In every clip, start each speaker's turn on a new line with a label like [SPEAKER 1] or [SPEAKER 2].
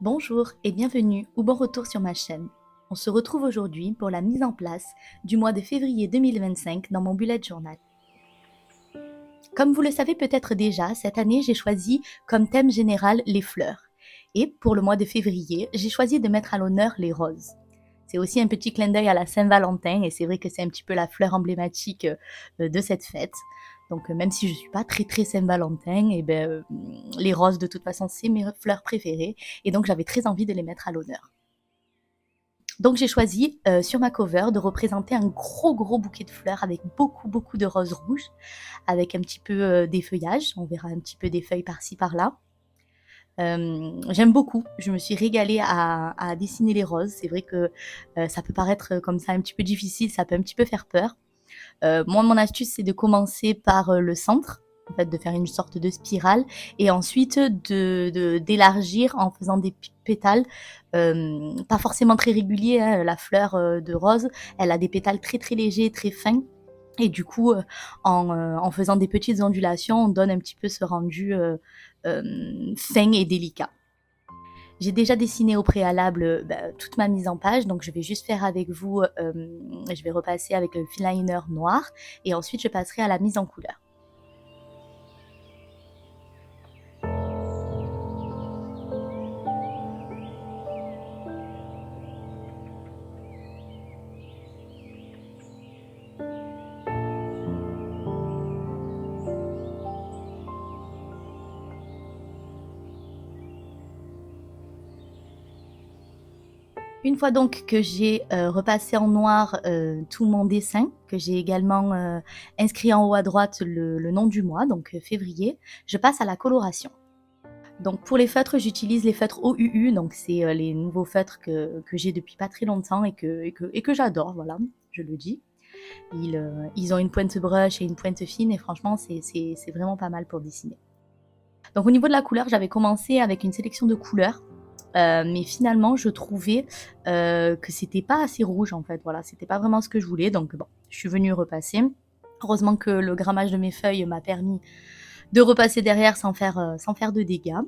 [SPEAKER 1] Bonjour et bienvenue ou bon retour sur ma chaîne. On se retrouve aujourd'hui pour la mise en place du mois de février 2025 dans mon bullet journal. Comme vous le savez peut-être déjà, cette année j'ai choisi comme thème général les fleurs. Et pour le mois de février, j'ai choisi de mettre à l'honneur les roses. C'est aussi un petit clin d'œil à la Saint-Valentin et c'est vrai que c'est un petit peu la fleur emblématique de cette fête. Donc même si je ne suis pas très Saint-Valentin, les roses de toute façon c'est mes fleurs préférées et donc j'avais très envie de les mettre à l'honneur. Donc j'ai choisi sur ma cover de représenter un gros bouquet de fleurs avec beaucoup de roses rouges, avec un petit peu des feuillages, on verra un petit peu des feuilles par-ci par-là. J'aime beaucoup, je me suis régalée à dessiner les roses. C'est vrai que ça peut paraître comme ça un petit peu difficile, ça peut un petit peu faire peur. Moi, mon astuce, c'est de commencer par le centre, en fait, de faire une sorte de spirale, et ensuite d'élargir en faisant des pétales, pas forcément très réguliers. Hein. La fleur de rose, elle a des pétales très légers, très fins. Et du coup, en faisant des petites ondulations, on donne un petit peu ce rendu fin et délicat. J'ai déjà dessiné au préalable toute ma mise en page, donc je vais juste faire avec vous, je vais repasser avec le fine liner noir et ensuite je passerai à la mise en couleur. Une fois donc que j'ai repassé en noir tout mon dessin, que j'ai également inscrit en haut à droite le nom du mois, donc février, je passe à la coloration. Donc pour les feutres, j'utilise les feutres OUU, donc c'est les nouveaux feutres que j'ai depuis pas très longtemps et que j'adore, voilà, je le dis. Ils ont une pointe brush et une pointe fine et franchement c'est vraiment pas mal pour dessiner. Donc au niveau de la couleur, j'avais commencé avec une sélection de couleurs, mais finalement je trouvais que c'était pas assez rouge en fait, voilà, c'était pas vraiment ce que je voulais, donc bon, je suis venue repasser. Heureusement que le grammage de mes feuilles m'a permis de repasser derrière sans faire de dégâts.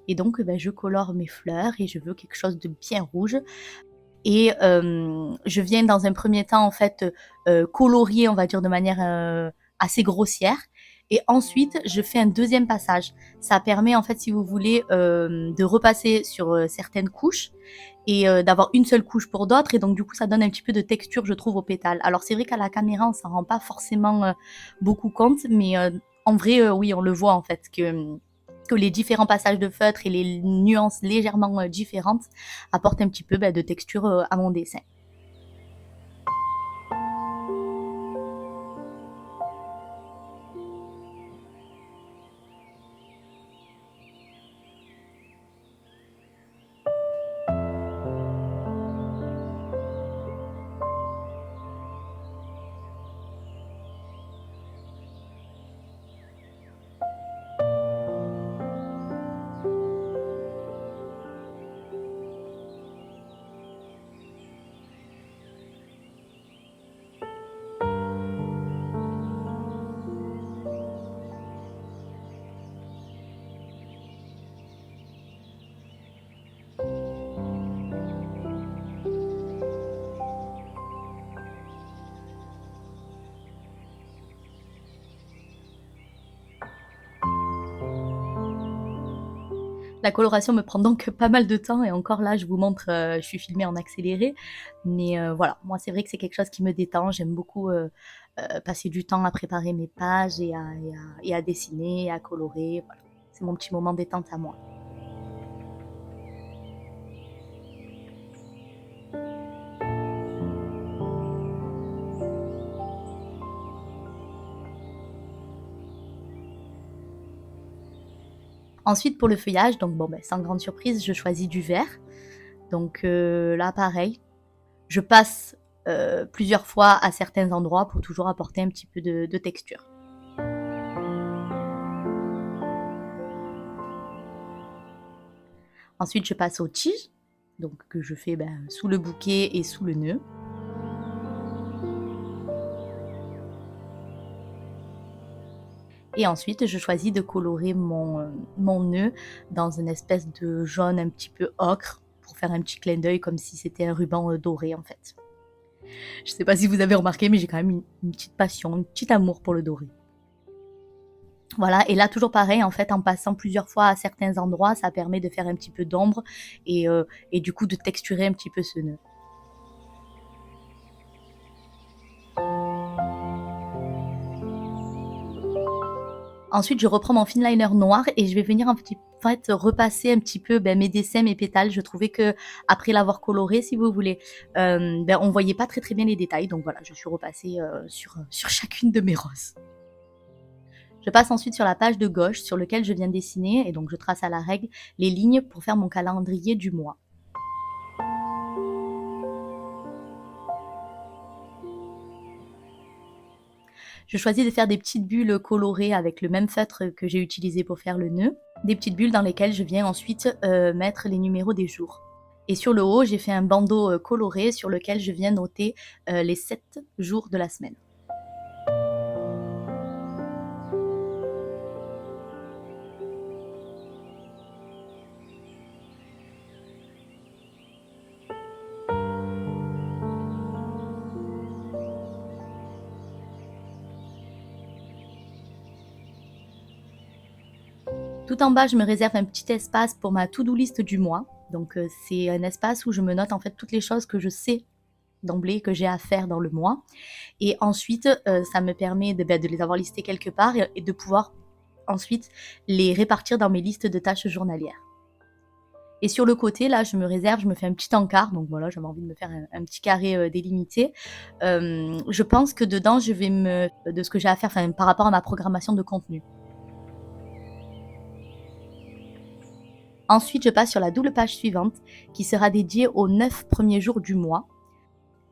[SPEAKER 1] Et donc je colore mes fleurs et je veux quelque chose de bien rouge. Et je viens dans un premier temps en fait colorier, on va dire de manière assez grossière. Et ensuite, je fais un deuxième passage. Ça permet en fait, si vous voulez, de repasser sur certaines couches et d'avoir une seule couche pour d'autres. Et donc du coup, ça donne un petit peu de texture, je trouve, aux pétales. Alors c'est vrai qu'à la caméra, on s'en rend pas forcément beaucoup compte, mais en vrai, oui, on le voit en fait que les différents passages de feutre et les nuances légèrement différentes apportent un petit peu de texture à mon dessin. La coloration me prend donc pas mal de temps et encore là, je vous montre, je suis filmée en accéléré. Mais voilà, moi c'est vrai que c'est quelque chose qui me détend. J'aime beaucoup passer du temps à préparer mes pages et à dessiner, et à colorer. Voilà. C'est mon petit moment détente à moi. Ensuite, pour le feuillage, donc bon, sans grande surprise, je choisis du vert. Donc là, pareil, je passe plusieurs fois à certains endroits pour toujours apporter un petit peu de texture. Ensuite, je passe aux tiges, donc que je fais sous le bouquet et sous le nœud. Et ensuite, je choisis de colorer mon nœud dans une espèce de jaune un petit peu ocre pour faire un petit clin d'œil comme si c'était un ruban doré en fait. Je sais pas si vous avez remarqué, mais j'ai quand même une petite passion, un petit amour pour le doré. Voilà, et là toujours pareil, en fait, en passant plusieurs fois à certains endroits, ça permet de faire un petit peu d'ombre et du coup de texturer un petit peu ce nœud. Ensuite, je reprends mon finliner noir et je vais venir en fait repasser un petit peu mes dessins, mes pétales. Je trouvais que après l'avoir coloré, si vous voulez, on voyait pas très bien les détails. Donc voilà, je suis repassée sur chacune de mes roses. Je passe ensuite sur la page de gauche sur laquelle je viens dessiner et donc je trace à la règle les lignes pour faire mon calendrier du mois. Je choisis de faire des petites bulles colorées avec le même feutre que j'ai utilisé pour faire le nœud. Des petites bulles dans lesquelles je viens ensuite mettre les numéros des jours. Et sur le haut, j'ai fait un bandeau coloré sur lequel je viens noter les 7 jours de la semaine. Tout en bas, je me réserve un petit espace pour ma to-do list du mois. Donc c'est un espace où je me note en fait toutes les choses que je sais d'emblée que j'ai à faire dans le mois. Et ensuite, ça me permet de les avoir listées quelque part et de pouvoir ensuite les répartir dans mes listes de tâches journalières. Et sur le côté, là, je me fais un petit encart. Donc voilà, j'avais envie de me faire un petit carré délimité. Je pense que dedans, de ce que j'ai à faire, par rapport à ma programmation de contenu. Ensuite, je passe sur la double page suivante qui sera dédiée aux 9 premiers jours du mois.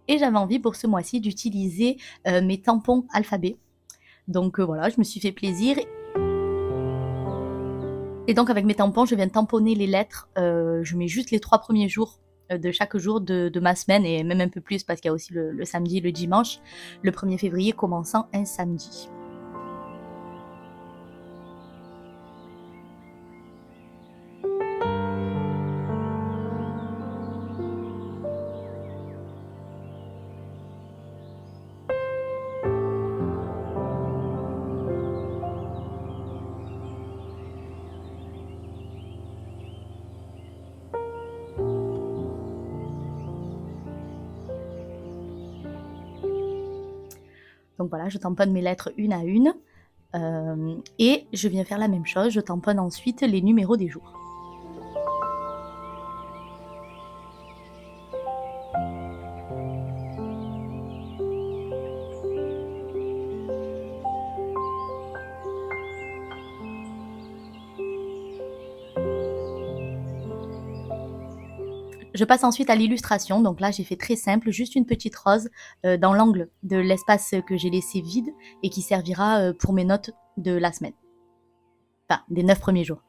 [SPEAKER 1] Et j'avais envie pour ce mois-ci d'utiliser mes tampons alphabet. Donc voilà, je me suis fait plaisir. Et donc avec mes tampons, je viens tamponner les lettres. Je mets juste les 3 premiers jours de chaque jour de ma semaine et même un peu plus parce qu'il y a aussi le samedi et le dimanche. Le 1er février commençant un samedi. Donc voilà, je tamponne mes lettres une à une. Et je viens faire la même chose, je tamponne ensuite les numéros des jours. Je passe ensuite à l'illustration, donc là j'ai fait très simple, juste une petite rose dans l'angle de l'espace que j'ai laissé vide et qui servira pour mes notes de la semaine. Enfin, des 9 premiers jours.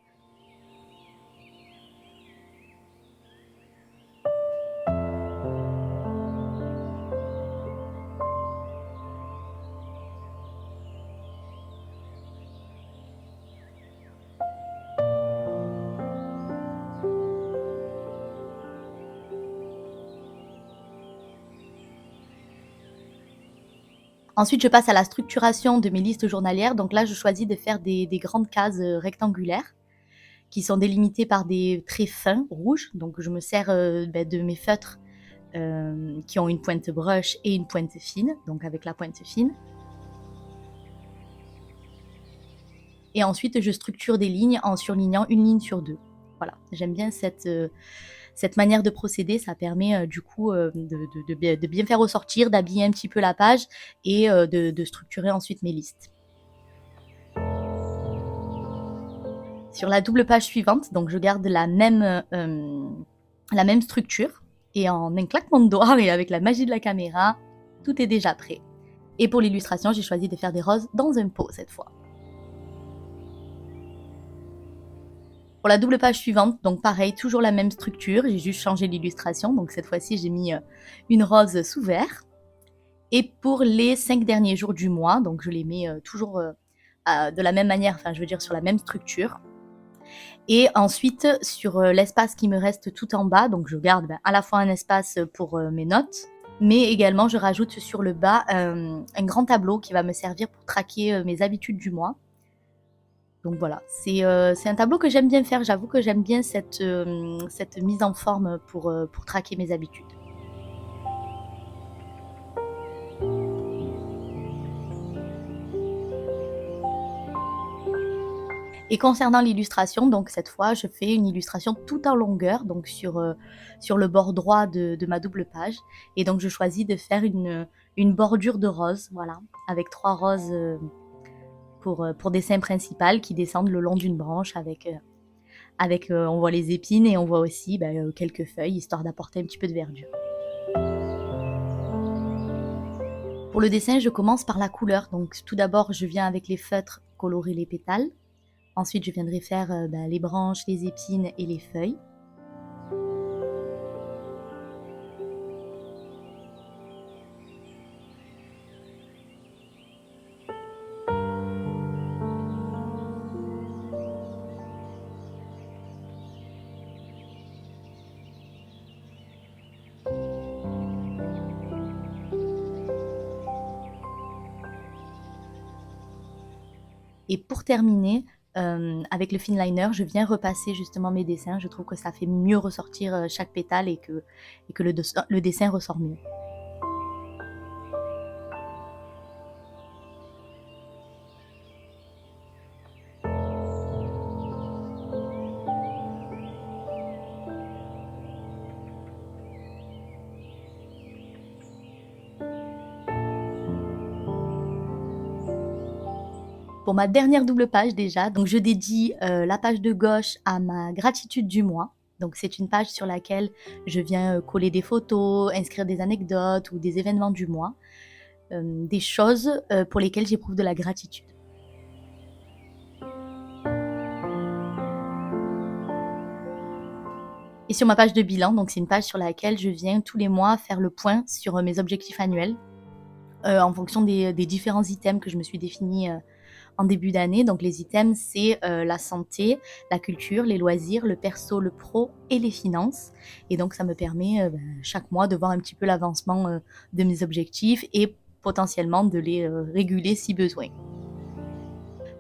[SPEAKER 1] Ensuite, je passe à la structuration de mes listes journalières. Donc là, je choisis de faire des grandes cases rectangulaires qui sont délimitées par des traits fins rouges. Donc je me sers de mes feutres qui ont une pointe brush et une pointe fine, donc avec la pointe fine. Et ensuite, je structure des lignes en surlignant une ligne sur deux. Voilà, j'aime bien cette manière de procéder, ça permet du coup de bien faire ressortir, d'habiller un petit peu la page et de structurer ensuite mes listes. Sur la double page suivante, donc je garde la même structure et en un claquement de doigts et avec la magie de la caméra, tout est déjà prêt. Et pour l'illustration, j'ai choisi de faire des roses dans un pot cette fois. Pour la double page suivante, donc pareil, toujours la même structure, j'ai juste changé l'illustration, donc cette fois-ci j'ai mis une rose sous verre. Et pour les 5 derniers jours du mois, donc je les mets toujours de la même manière, enfin je veux dire sur la même structure. Et ensuite, sur l'espace qui me reste tout en bas, donc je garde à la fois un espace pour mes notes, mais également je rajoute sur le bas un grand tableau qui va me servir pour traquer mes habitudes du mois. Donc voilà, c'est un tableau que j'aime bien faire, j'avoue que j'aime bien cette mise en forme pour traquer mes habitudes. Et concernant l'illustration, donc cette fois, je fais une illustration tout en longueur, donc sur le bord droit de ma double page. Et donc je choisis de faire une bordure de rose, voilà, avec 3 roses pour dessin principal qui descendent le long d'une branche avec on voit les épines et on voit aussi quelques feuilles, histoire d'apporter un petit peu de verdure. Pour le dessin, je commence par la couleur. Donc tout d'abord, je viens avec les feutres colorer les pétales. Ensuite, je viendrai faire les branches, les épines et les feuilles. Et pour terminer, avec le fineliner, je viens repasser justement mes dessins. Je trouve que ça fait mieux ressortir chaque pétale et que le dessin ressort mieux. Pour ma dernière double page déjà, donc je dédie la page de gauche à ma gratitude du mois. Donc c'est une page sur laquelle je viens coller des photos, inscrire des anecdotes ou des événements du mois, des choses pour lesquelles j'éprouve de la gratitude. Et sur ma page de bilan, donc c'est une page sur laquelle je viens tous les mois faire le point sur mes objectifs annuels en fonction des différents items que je me suis définis en début d'année. Donc les items, c'est la santé, la culture, les loisirs, le perso, le pro et les finances. Et donc ça me permet chaque mois de voir un petit peu l'avancement de mes objectifs et potentiellement de les réguler si besoin.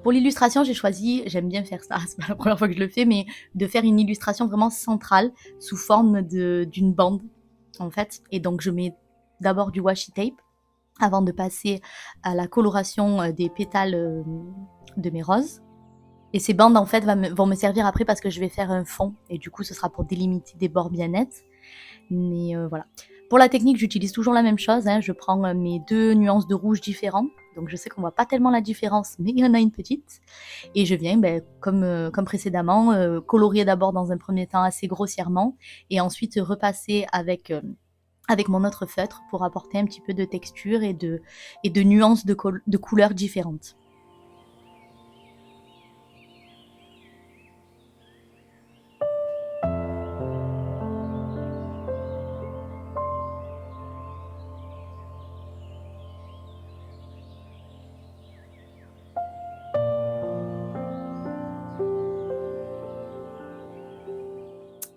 [SPEAKER 1] Pour l'illustration, j'ai choisi, j'aime bien faire ça, c'est pas la première fois que je le fais, mais de faire une illustration vraiment centrale sous forme d'une bande en fait. Et donc je mets d'abord du washi tape avant de passer à la coloration des pétales de mes roses. Et ces bandes en fait vont me servir après parce que je vais faire un fond et du coup ce sera pour délimiter des bords bien nets. Mais voilà. Pour la technique, j'utilise toujours la même chose, hein. Je prends mes 2 nuances de rouge différents. Donc je sais qu'on voit pas tellement la différence, mais il y en a une petite. Et je viens, comme précédemment, colorier d'abord dans un premier temps assez grossièrement et ensuite repasser avec mon autre feutre pour apporter un petit peu de texture et de nuances de couleurs différentes.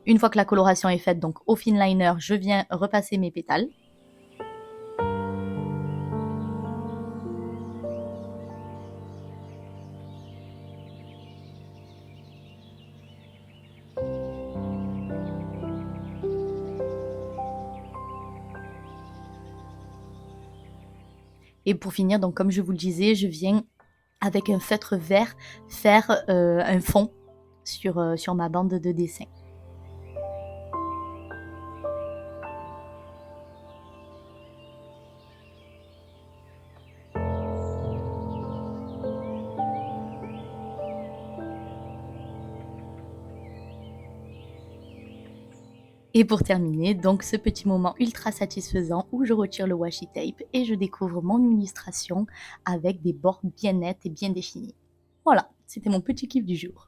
[SPEAKER 1] Une fois que la coloration est faite, donc au fineliner, je viens repasser mes pétales. Et pour finir, donc comme je vous le disais, je viens avec un feutre vert faire un fond sur ma bande de dessin. Et pour terminer, donc ce petit moment ultra satisfaisant où je retire le washi tape et je découvre mon illustration avec des bords bien nets et bien définis. Voilà, c'était mon petit kiff du jour.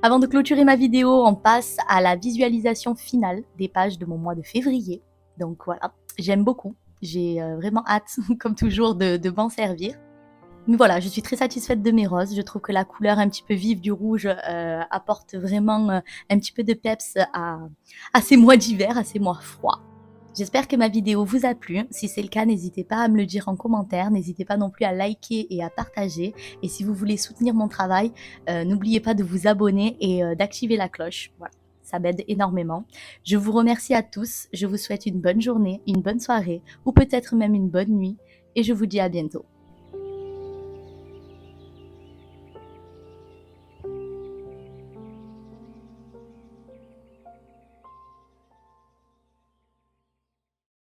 [SPEAKER 1] Avant de clôturer ma vidéo, on passe à la visualisation finale des pages de mon mois de février. Donc voilà, j'aime beaucoup. J'ai vraiment hâte, comme toujours, de m'en servir. Mais voilà, je suis très satisfaite de mes roses. Je trouve que la couleur un petit peu vive du rouge apporte vraiment un petit peu de peps à ces mois d'hiver, à ces mois froids. J'espère que ma vidéo vous a plu. Si c'est le cas, n'hésitez pas à me le dire en commentaire. N'hésitez pas non plus à liker et à partager. Et si vous voulez soutenir mon travail, n'oubliez pas de vous abonner et d'activer la cloche. Voilà, ça m'aide énormément. Je vous remercie à tous. Je vous souhaite une bonne journée, une bonne soirée ou peut-être même une bonne nuit. Et je vous dis à bientôt.